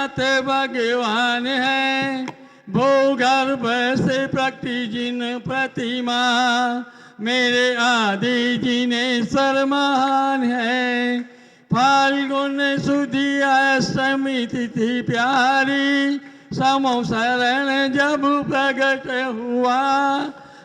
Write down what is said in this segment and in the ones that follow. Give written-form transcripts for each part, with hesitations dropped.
आदिनाथ भगवान है, भूगर्भ से प्रकटी जिन प्रतिमा, मेरे आदि जिनेश्वर महान है। फाल्गुन सुधी अष्टमी तिथि प्यारी, समो शरण जब प्रकट हुआ,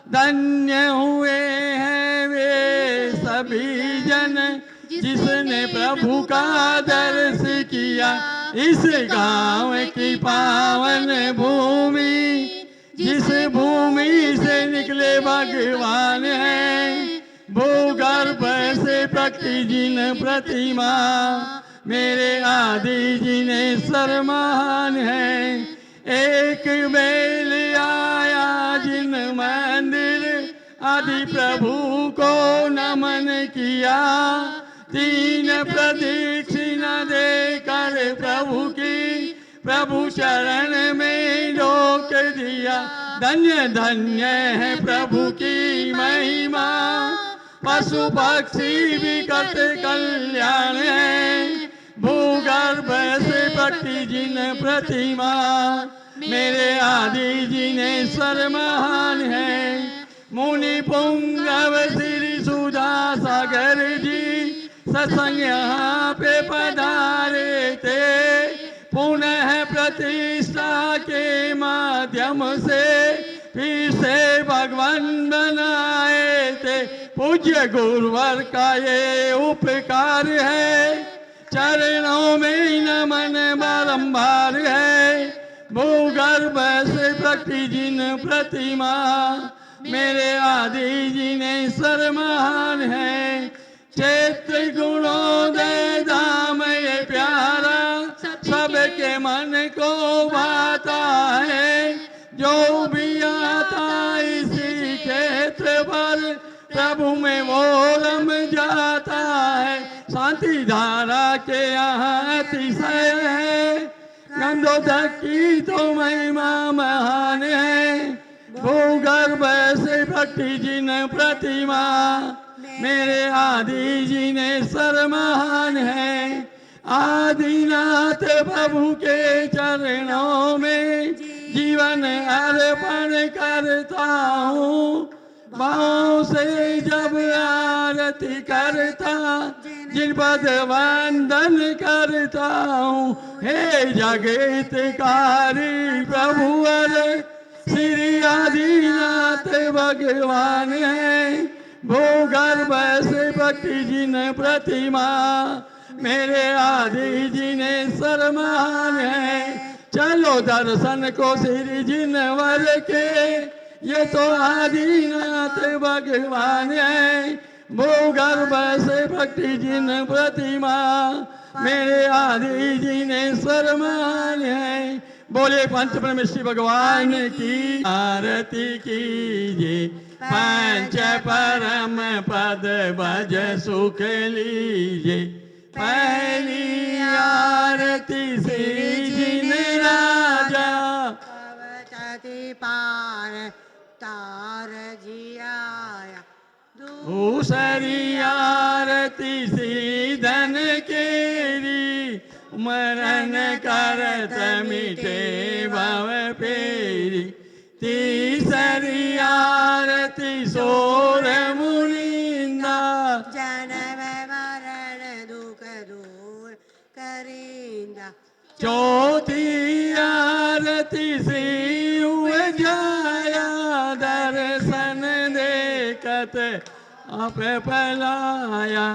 धन्य हुए हैं वे सभी जन जिसने प्रभु का दर्श किया। इस गांव की पावन भूमि, जिस भूमि से निकले भगवान है, भूगर्भ से प्रकटी जिन प्रतिमा, मेरे आदि जिनेश्वर महान है। एक बेल आया जिन मंदिर, आदि प्रभु को नमन किया, तीन प्रदक्षिणा देकर प्रभु की, प्रभु शरण में रोक दिया। धन्य धन्य है प्रभु की महिमा, पशु पक्षी भी करते कल्याण है, भूगर्भ से प्रकटी जिन प्रतिमा, मेरे आदि जिनेश्वर महान है। मुनि पुंगव श्री सुधा सागर जी सत्संग यहाँ पे पधारे थे, पुनः प्रतिष्ठा के माध्यम से फिर से भगवान बनाए थे। पूज्य गुरुवर का ये उपकार है, चरणों में नमन बारंबार है, भूगर्भ से प्रकटी जिन प्रतिमा, मेरे आदि जिनेश्वर महान है। चैत्र गुणोदय धाम ये प्यारा, सबके मन को भाता है, जो भी आता इसी क्षेत्र पर, प्रभु में वो रम जाता है। शांति धारा के यहाँ अतिशय है, गंधोदक की तो महिमा महान है, भूगर्भ से प्रकटी जिन प्रतिमा, मेरे आदि जिनेश्वर महान है। आदिनाथ प्रभु के चरणों में जीवन अर्पण करता हूँ, भाव से जब आरती करता, जिन पद वंदन करता हूँ। हे जगतकारी प्रभुवर श्री आदिनाथ भगवान है, भूगर्भ से प्रकटी जिन प्रतिमा, मेरे आदि जिनेश्वर महान है। चलो दर्शन को श्री जिनवर के, ये तो आदिनाथ भगवान है, भूगर्भ से प्रकटी जिन प्रतिमा, मेरे आदि जिनेश्वर महान है। बोले पंच परमेश्वरी भगवान की आरती कीजिए, पंच परम पद भज सुख लीजिए। पहली आरती श्री जिन राजा, अवतति पार तार जिया। दूसरी आरती श्री धन केरी, मरण करत मिटे भव फेरी। तीसरी आरती सोर मुनिंदा, जन्म मरण दुख दूर करिंदा। चौथी आरती श्री उजाया, दर्शन देखत आप पलाया।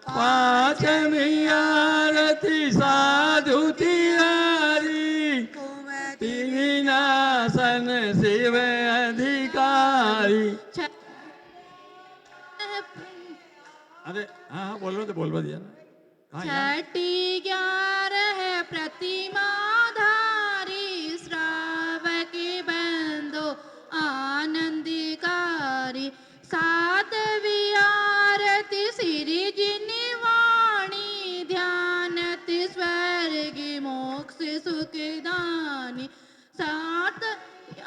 पांचवी आरती साधु तिहारी, विनाशन शिव अधिकारी। अरे हाँ बोलो तो बोलवा दिया ना। छठी 11 प्रतिमा धारी, श्रावक बंदो आनंदकारी। सातवीं आरती श्री जिनवाणी, ध्यानत स्वर्ग मोक्ष सुखदानी। सात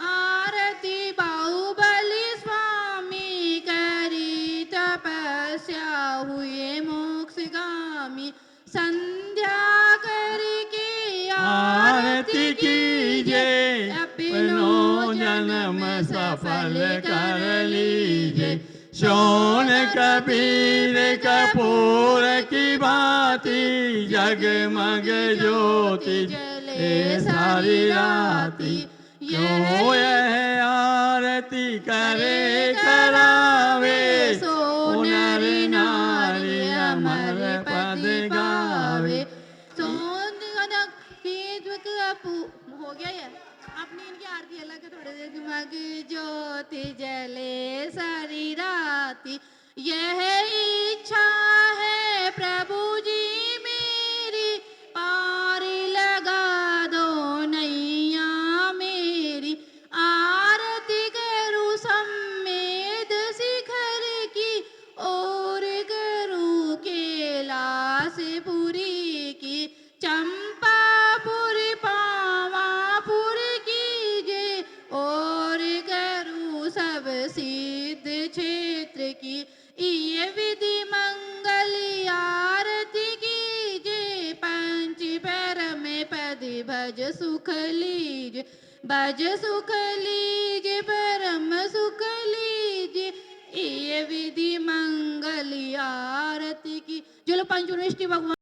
आरती बाहुबली स्वामी, करी तपस्या हुए मोक्षगामी। संध्या करके आरती आरती कीजे अपनो जन्म सफल कर लीजे सोन कबीर कपूर की भांति जगमग ज्योति जले सारी राती क्यों यह आरती करे करावे सो नर नारी अमर पद गावे हो गया ये अपनी इनकी आरती अलग है थोड़े जगमग ज्योति जले सारी राती यह इच्छा है प्रभु जी मेरी पार लगा दो नैया मेरी आरती करूं सम्मेद शिखर की और करूं कैलाशपुरी की चंपापुर पावापुर कीजे और करूं सब सिद्ध क्षेत्र की ये विधि मंगल आरती कीजे पंच पैर में पद भज सुख लीजे भज सुख लीजे परम सुख लीजे ये विधि मंगल आरती की जो पंचुनिष्ठि भगवान